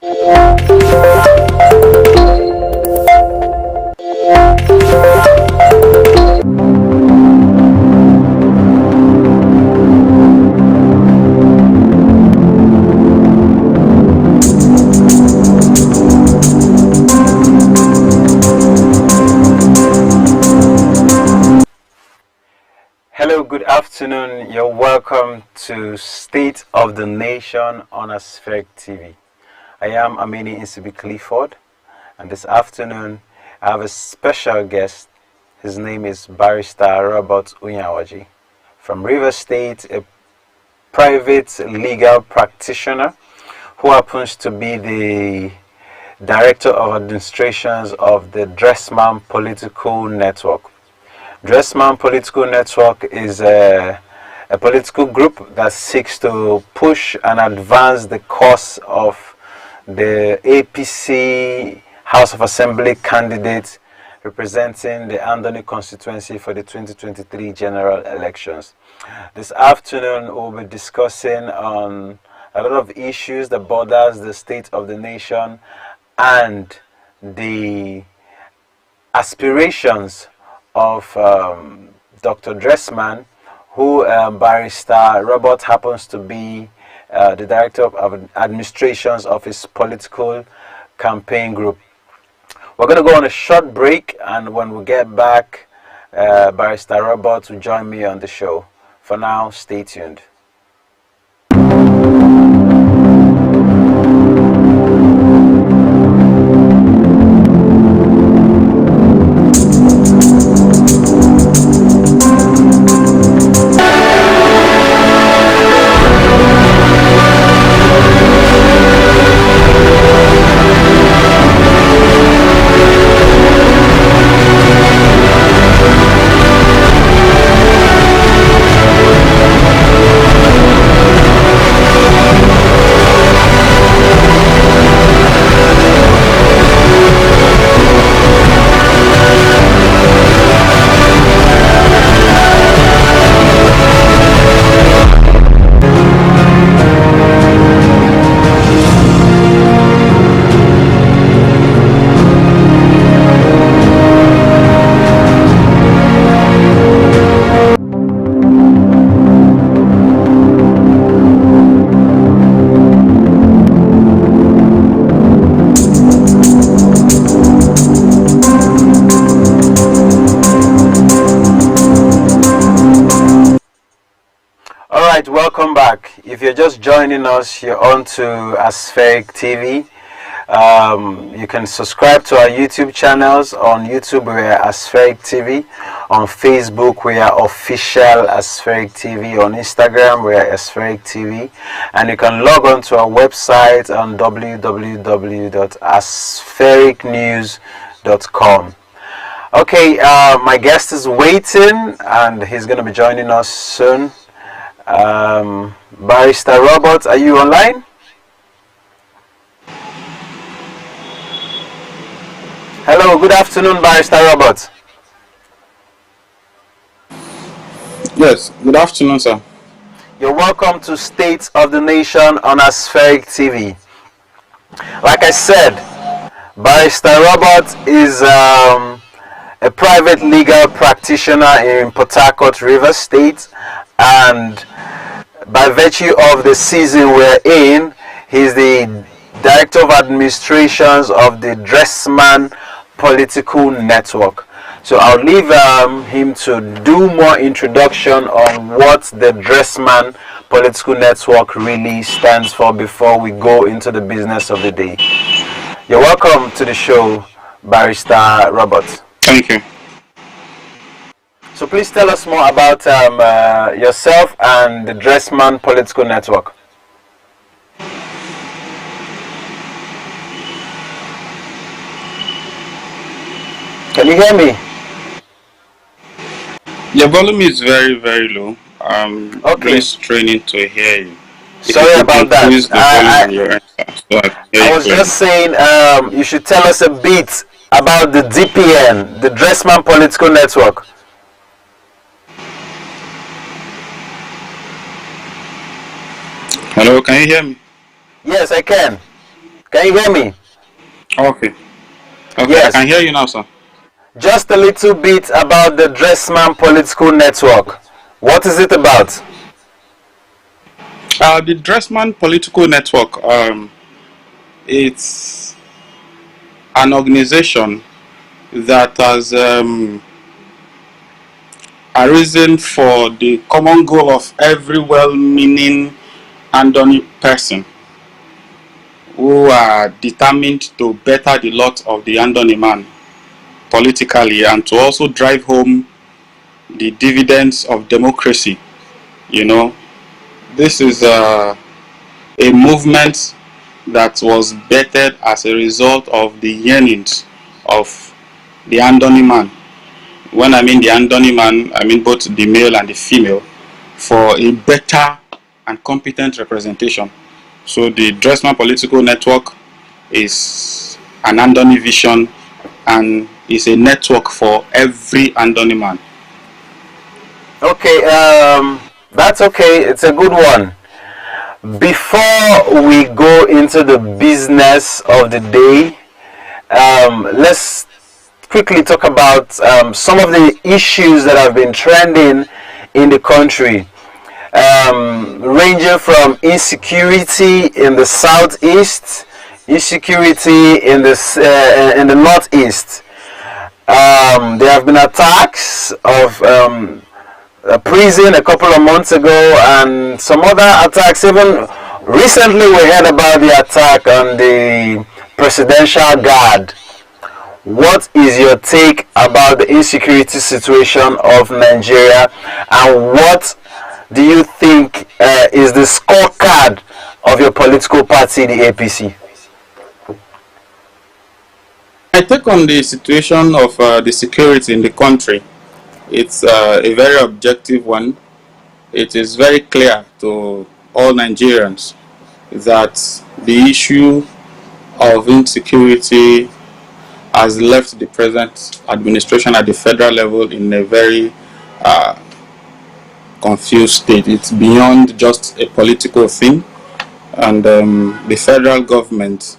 Hello, good afternoon. You're welcome to State of the Nation on Aspheric TV. I am Amini Insibi Clifford, and this afternoon I have a special guest. His name is Barrister Robert Unyeawaji from Rivers State, a private legal practitioner who happens to be the Director of Administrations of the Dressman Political Network. Dressman Political Network is a political group that seeks to push and advance the cause of the APC House of Assembly candidate representing the Andoni constituency for the 2023 general elections. This afternoon we'll be discussing on a lot of issues that borders the state of the nation and the aspirations of Dr. Dressman, who Barrister Robert happens to be the Director of Administrations of his political campaign group. We're going to go on a short break, and when we get back, Barrister Robert will join me on the show. For now, stay tuned. Welcome back. If you're just joining us, you're on to Aspheric TV. You can subscribe to our YouTube channels. On YouTube, we are Aspheric TV. On Facebook, we are Official Aspheric TV. On Instagram, we are Aspheric TV. And you can log on to our website on www.asphericnews.com. Okay, my guest is waiting, and he's going to be joining us soon. Barrister Robert, are you online? Hello, good afternoon, Barrister Robert. Yes, good afternoon, sir. You're welcome to State of the Nation on Aspheric TV. Like I said, Barrister Robert is a private legal practitioner in Port Harcourt, Rivers State, and by virtue of the season we're in, he's the Director of Administrations of the Dressman Political Network. So I'll leave him to do more introduction on what the Dressman Political Network really stands for before we go into the business of the day. You're welcome to the show, Barrister Robert. Thank you. So please tell us more about yourself and the Dressman Political Network. Can you hear me? Your volume is very, very low. Okay. Straining to hear you. Sorry about that. I was just saying you should tell us a bit about the DPN, the Dressman Political Network. Hello, can you hear me? Yes, I can. Can you hear me? Okay. Okay, I Yes. can hear you now, sir. Just a little bit about the Dressman Political Network. What is it about? The Dressman Political Network, it's an organization that has arisen for the common goal of every well-meaning Andoni person who are determined to better the lot of the Andoni man politically and to also drive home the dividends of democracy. You know, this is a movement that was birthed as a result of the yearnings of the Andoni man. When I mean the Andoni man, I mean both the male and the female, for a better and competent representation. So the Dressman Political Network is an Andoni vision and is a network for every Andoni man. Okay, that's okay. It's a good one. Before we go into the business of the day, let's quickly talk about some of the issues that have been trending in the country, ranging from insecurity in the southeast, insecurity in the northeast. There have been attacks of a prison a couple of months ago, and some other attacks. Even recently, we heard about the attack on the presidential guard. What is your take about the insecurity situation of Nigeria, and what do you think is the scorecard of your political party, the APC? I take on the situation of the security in the country. It's a very objective one. It is very clear to all Nigerians that the issue of insecurity has left the present administration at the federal level in a very confused state. It's beyond just a political thing, and the federal government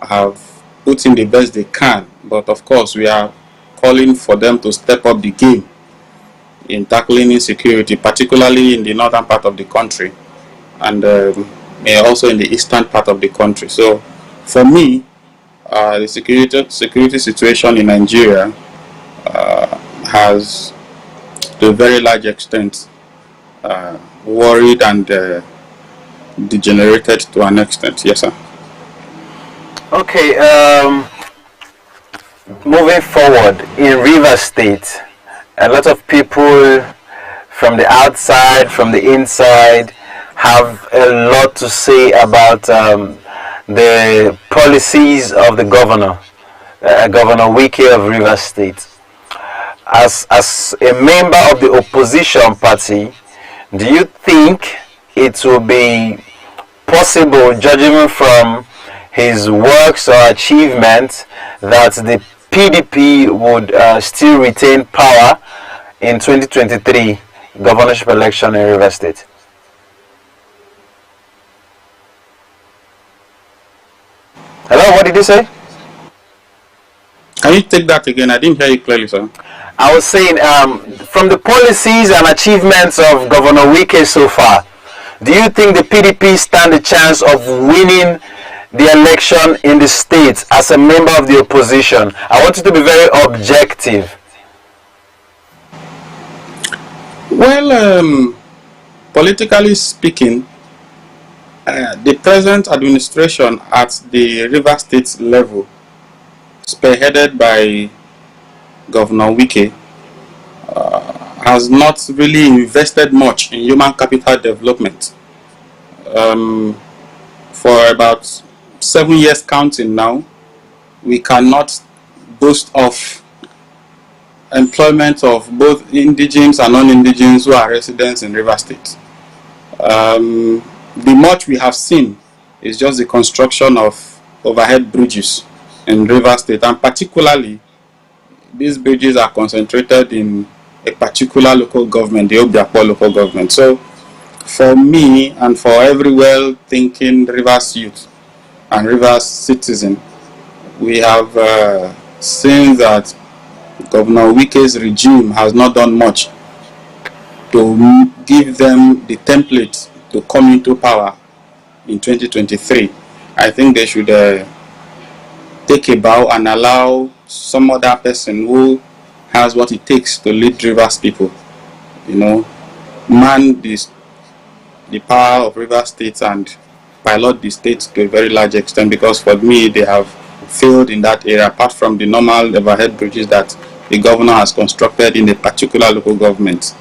have put in the best they can, but of course we are calling for them to step up the game in tackling insecurity, particularly in the northern part of the country and also in the eastern part of the country. So for me, the security situation in Nigeria has to a very large extent worried and degenerated to an extent. Yes, sir. Okay, moving forward, in Rivers State, a lot of people from the outside, from the inside, have a lot to say about the policies of the governor, Governor Wike of Rivers State. As a member of the opposition party, do you think it will be possible, judging from his works or achievements, that the PDP would still retain power in 2023 governorship election in Rivers State? Hello, what did you say? Can you take that again? I didn't hear you clearly, sir. I was saying, from the policies and achievements of Governor Wike so far, do you think the PDP stand a chance of winning the election in the state as a member of the opposition? I want you to be very objective. Well, politically speaking, the present administration at the River State level, spearheaded by Governor Wike, has not really invested much in human capital development. For about 7 years counting now, we cannot boast of employment of both indigenes and non-indigenes who are residents in River State. The much we have seen is just the construction of overhead bridges in River State, and particularly these bridges are concentrated in a particular local government, the Obiakpo local government. So for me and for every well-thinking Rivers youth, and Rivers citizen, we have seen that Governor Wike's regime has not done much to give them the template to come into power in 2023. I think they should take a bow and allow some other person who has what it takes to lead Rivers people, man the power of Rivers State and pilot the state to a very large extent, because for me they have failed in that area, apart from the normal overhead bridges that the governor has constructed in a particular local government.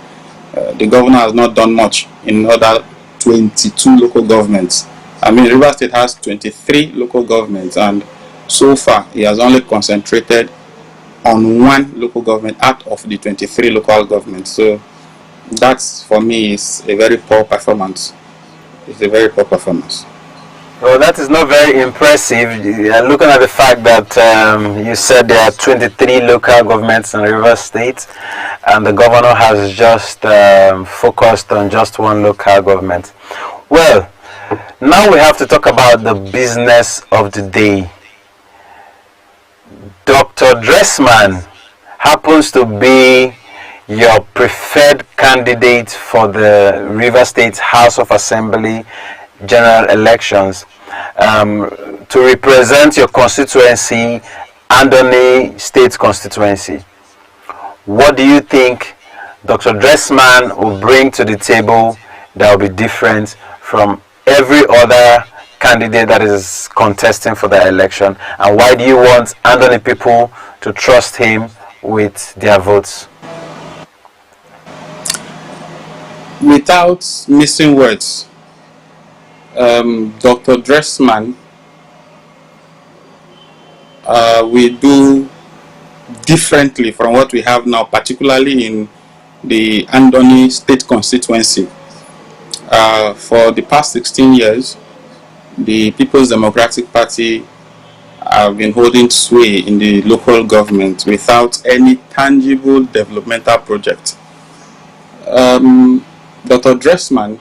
The governor has not done much in other 22 local governments. I mean, Rivers State has 23 local governments, and so far he has only concentrated on one local government out of the 23 local governments. So that's, for me, is a very poor performance. It's a very poor performance. Well, that is not very impressive. Looking at the fact that you said there are 23 local governments in Rivers State, and the governor has just focused on just one local government. Well, now we have to talk about the business of the day. Dr. Dressman happens to be your preferred candidate for the Rivers State House of Assembly general elections to represent your constituency, Andoni State constituency. What do you think Dr. Dressman will bring to the table that will be different from every other candidate that is contesting for the election, and why do you want Andoni people to trust him with their votes? Without missing words, Dr. Dressman will do differently from what we have now, particularly in the Andoni State constituency. For the past 16 years, the People's Democratic Party have been holding sway in the local government without any tangible developmental project. Dr. Dressman,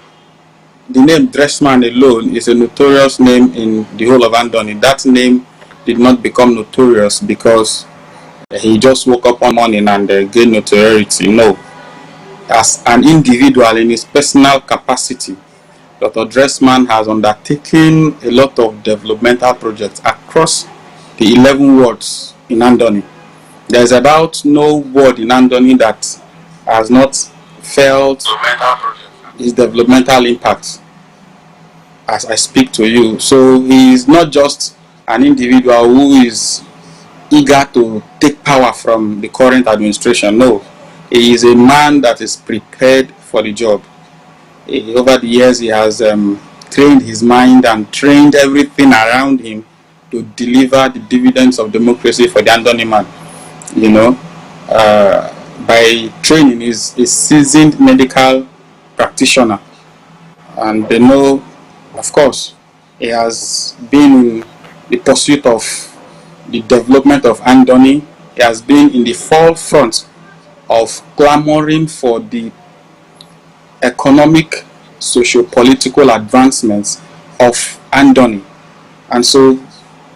the name Dressman alone is a notorious name in the whole of Andoni. That name did not become notorious because he just woke up one morning and gained notoriety. No. As an individual in his personal capacity, Dr. Dressman has undertaken a lot of developmental projects across the 11 wards in Andoni. There's about no ward in Andoni that has not felt his developmental impact as I speak to you. So he is not just an individual who is eager to take power from the current administration. No, he is a man that is prepared for the job. Over the years, he has trained his mind and trained everything around him to deliver the dividends of democracy for the Andoni man. By training, is a seasoned medical practitioner, and they know, of course, he has been in the pursuit of the development of Andoni. He has been in the forefront of clamoring for the economic, socio-political advancements of Andoni. And so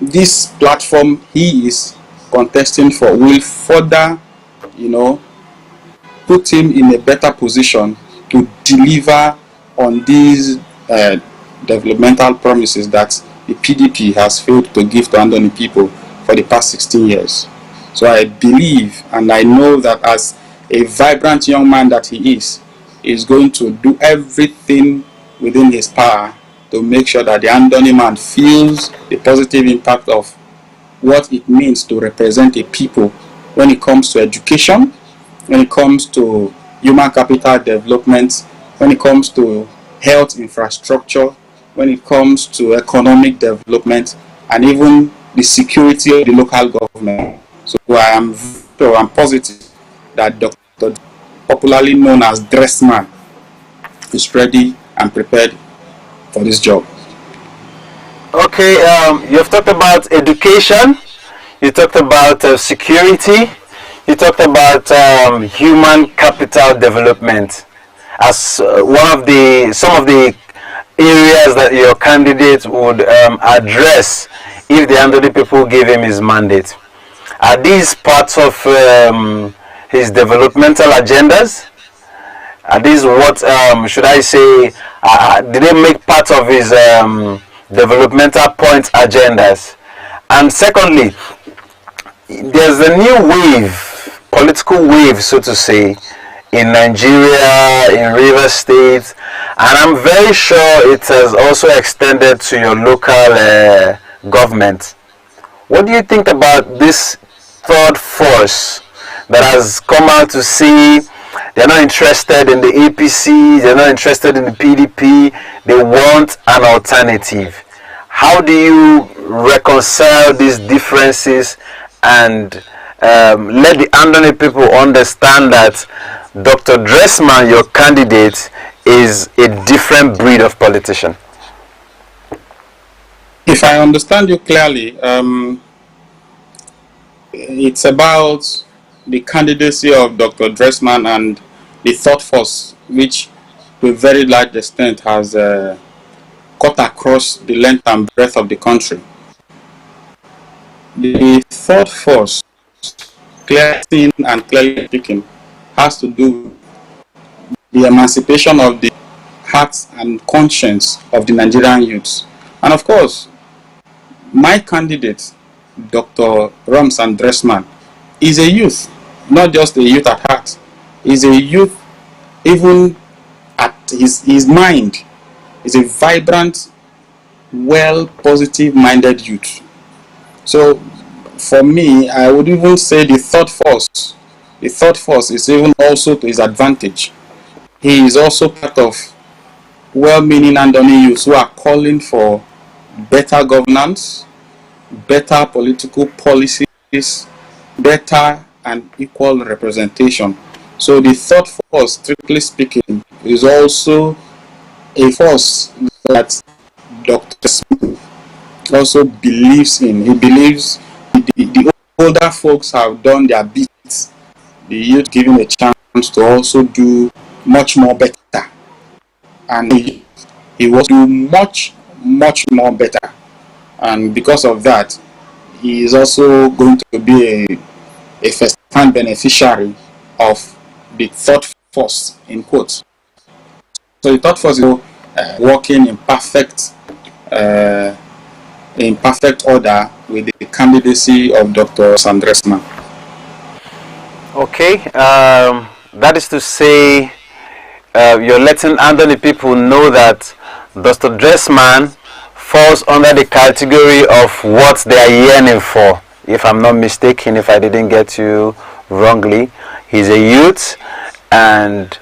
this platform he is contesting for will further, put him in a better position to deliver on these developmental promises that the PDP has failed to give to Andoni people for the past 16 years. So I believe and I know that as a vibrant young man that he is going to do everything within his power to make sure that the Andoni man feels the positive impact of what it means to represent a people when it comes to education, when it comes to human capital development, when it comes to health infrastructure, when it comes to economic development, and even the security of the local government. So I'm positive that Dr. popularly known as Dressman is ready and prepared for this job. Okay, you've talked about education, you talked about security, you talked about human capital development as some of the areas that your candidate would address if the Anthony people gave him his mandate? Are these parts of his developmental agendas? Are these what should I say? Did they make part of his developmental point agendas? And secondly, there's a new wave, political wave, so to say, in Nigeria, in Rivers State, and I'm very sure it has also extended to your local government. What do you think about this third force that has come out to see they're not interested in the APC, they're not interested in the PDP, they want an alternative? How do you reconcile these differences and let the Andoni people understand that Dr. Dressman, your candidate, is a different breed of politician? If I understand you clearly, it's about the candidacy of Dr. Dressman and the thought force, which to a very large extent has cut across the length and breadth of the country. The thought force, clearly seen and clearly speaking, has to do with the emancipation of the hearts and conscience of the Nigerian youths. And of course, my candidate, Dr. Ramsan Dressman, is a youth, not just a youth at heart. He's a youth even at his mind. He's a vibrant, well, positive-minded youth. So, for me, I would even say the thought force is even also to his advantage. He is also part of well-meaning Andoni youths who are calling for better governance, better political policies, better and equal representation. So the third force, strictly speaking, is also a force that Dr. Smith also believes in. He believes the older folks have done their bits, the youth given a chance to also do much more better. And he will do much more better. And because of that, he is also going to be a first-hand beneficiary of the third force, in quotes. So the third force is working in perfect order with the candidacy of Dr. Sandresman. Okay, that is to say, you're letting Andoni people know that Dr. Dressman falls under the category of what they are yearning for. If I'm not mistaken, if I didn't get you wrongly, he's a youth and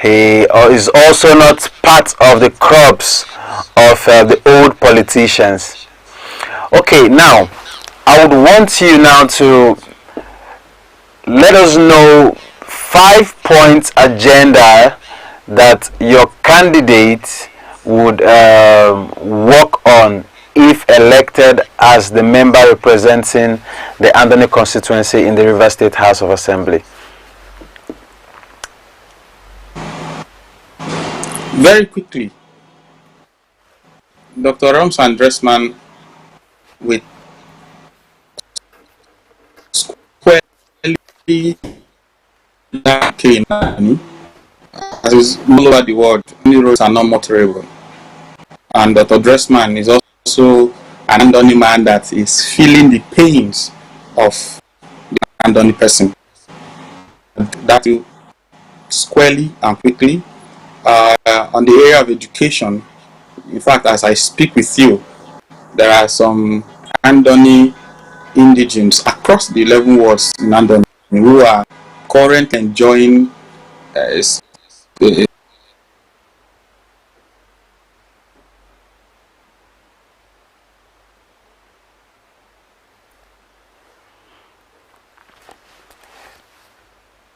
he is also not part of the crops of the old politicians. Okay, now I would want you now to let us know 5-point agenda that your candidate would work on if elected as the member representing the Andoni constituency in the Rivers State House of Assembly. Very quickly, Dr. Ramsan Dressman with squarely Kenani, as is all over the world, many roads are not motorable. And Dr. Dressman is also an Andoni man that is feeling the pains of the Andoni person. That will squarely and quickly. On the area of education, in fact, as I speak with you, there are some Andoni indigenes across the 11 wards in Andoni who are currently enjoying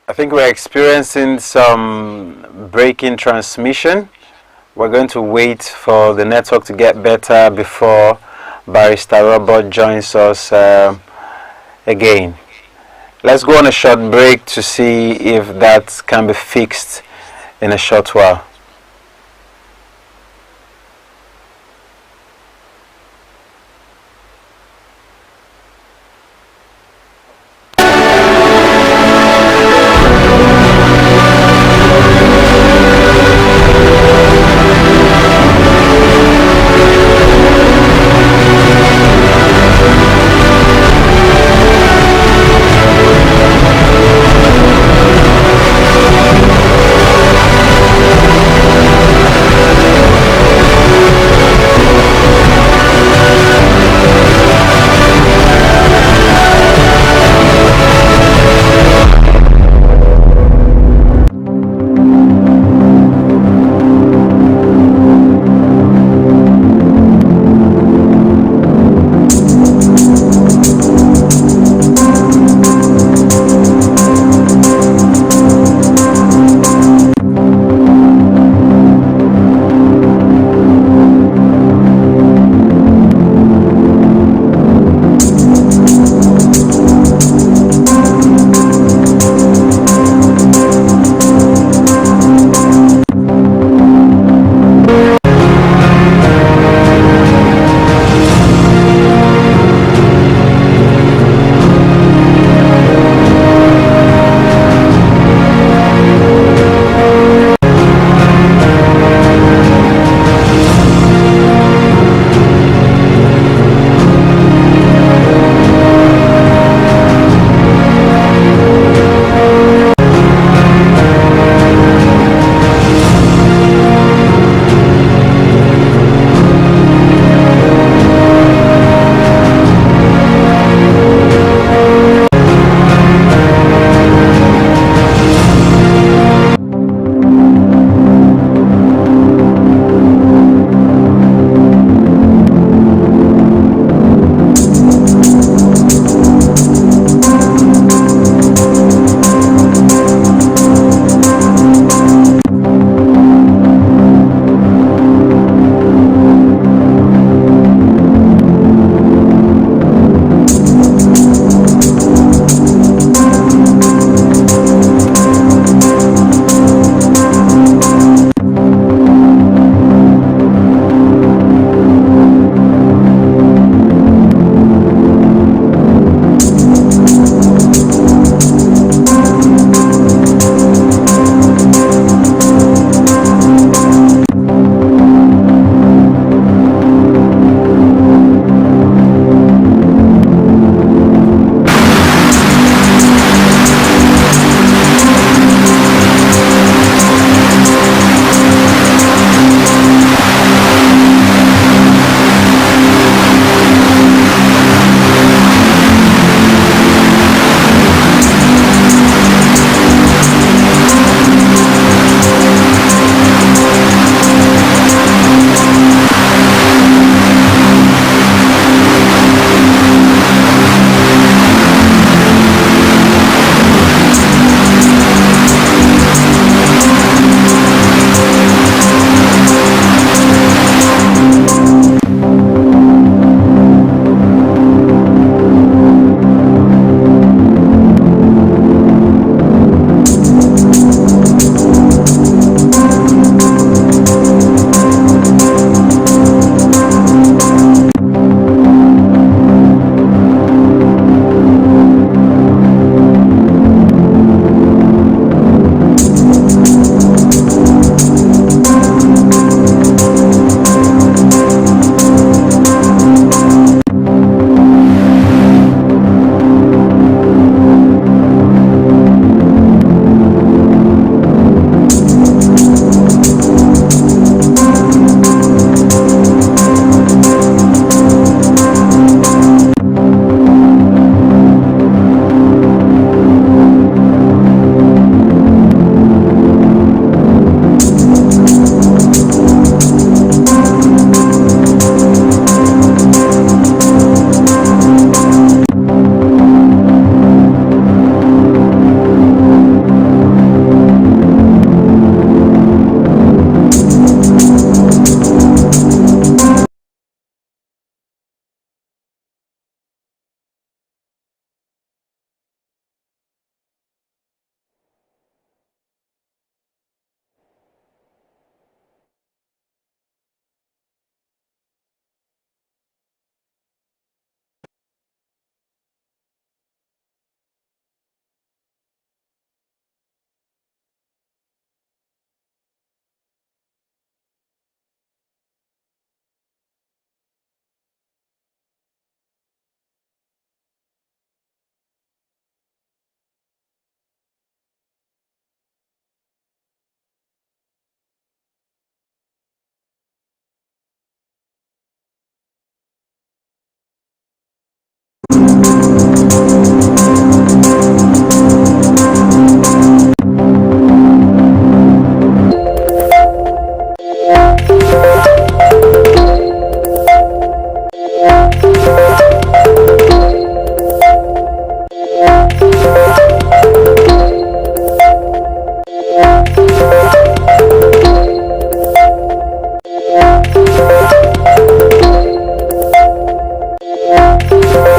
I think we're experiencing some breaking transmission. We're going to wait for the network to get better before Barrister Robert joins us again. Let's go on a short break to see if that can be fixed in a short while.